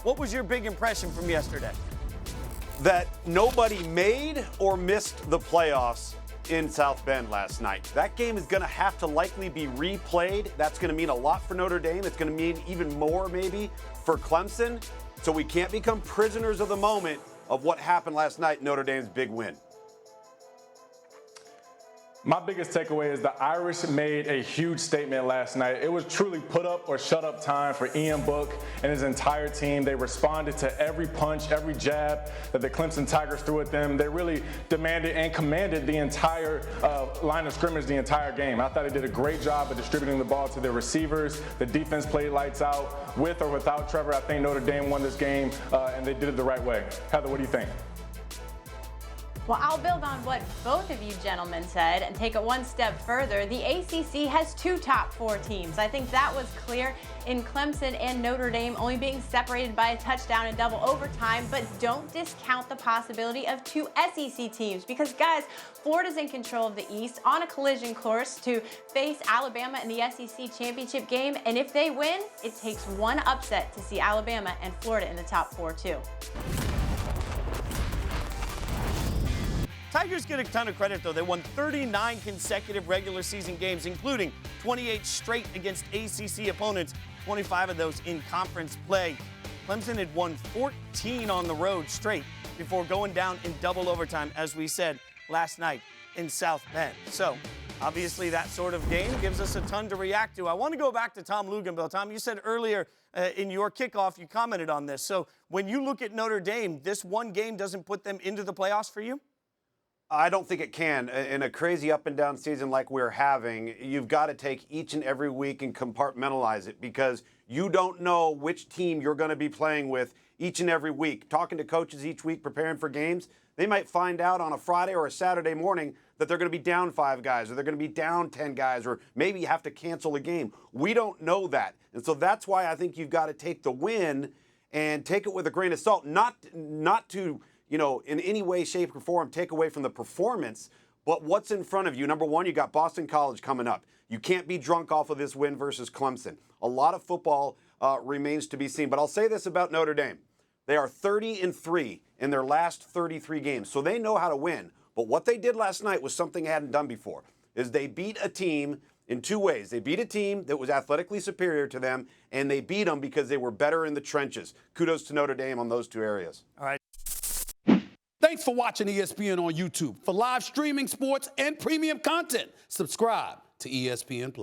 What was your big impression from yesterday? That nobody made or missed the playoffs in South Bend last night. That game is going to have to likely be replayed. That's going to mean a lot for Notre Dame. It's going to mean even more maybe for Clemson. So we can't become prisoners of the moment of what happened last night, Notre Dame's big win. My biggest takeaway is the Irish made a huge statement last night. It was truly put up or shut up time for Ian Book and his entire team. They responded to every punch, every jab that the Clemson Tigers threw at them. They really demanded and commanded the entire line of scrimmage the entire game. I thought they did a great job of distributing the ball to their receivers. The defense played lights out. With or without Trevor, I think Notre Dame won this game, and they did it the right way. Heather, what do you think? Well, I'll build on what both of you gentlemen said and take it one step further. The ACC has two top 4 teams. I think that was clear in Clemson and Notre Dame only being separated by a touchdown in double overtime, but don't discount the possibility of 2 SEC teams because, guys, Florida's in control of the East on a collision course to face Alabama in the SEC championship game, and if they win, it takes one upset to see Alabama and Florida in the top 4 too. Tigers get a ton of credit, though. They won 39 consecutive regular season games, including 28 straight against ACC opponents, 25 of those in conference play. Clemson had won 14 on the road straight before going down in double overtime, as we said last night in South Bend. So, obviously, that sort of game gives us a ton to react to. I want to go back to Tom Luginbill. Tom, you said earlier in your kickoff, you commented on this. So, when you look at Notre Dame, this one game doesn't put them into the playoffs for you? I don't think it can. In a crazy up and down season like we're having, you've got to take each and every week and compartmentalize it because you don't know which team you're going to be playing with each and every week. Talking to coaches each week, preparing for games, they might find out on a Friday or a Saturday morning that they're going to be down 5 guys or they're going to be down 10 guys or maybe have to cancel a game. We don't know that. And so that's why I think you've got to take the win and take it with a grain of salt, not to in any way, shape, or form, take away from the performance, but what's in front of you. Number one, you got Boston College coming up. You can't be drunk off of this win versus Clemson. A lot of football remains to be seen. But I'll say this about Notre Dame. They are 30-3 in their last 33 games, so they know how to win. But what they did last night was something they hadn't done before, is they beat a team in 2 ways. They beat a team that was athletically superior to them, and they beat them because they were better in the trenches. Kudos to Notre Dame on those 2 areas. All right. Thanks for watching ESPN on YouTube. For live streaming, sports, and premium content, subscribe to ESPN+.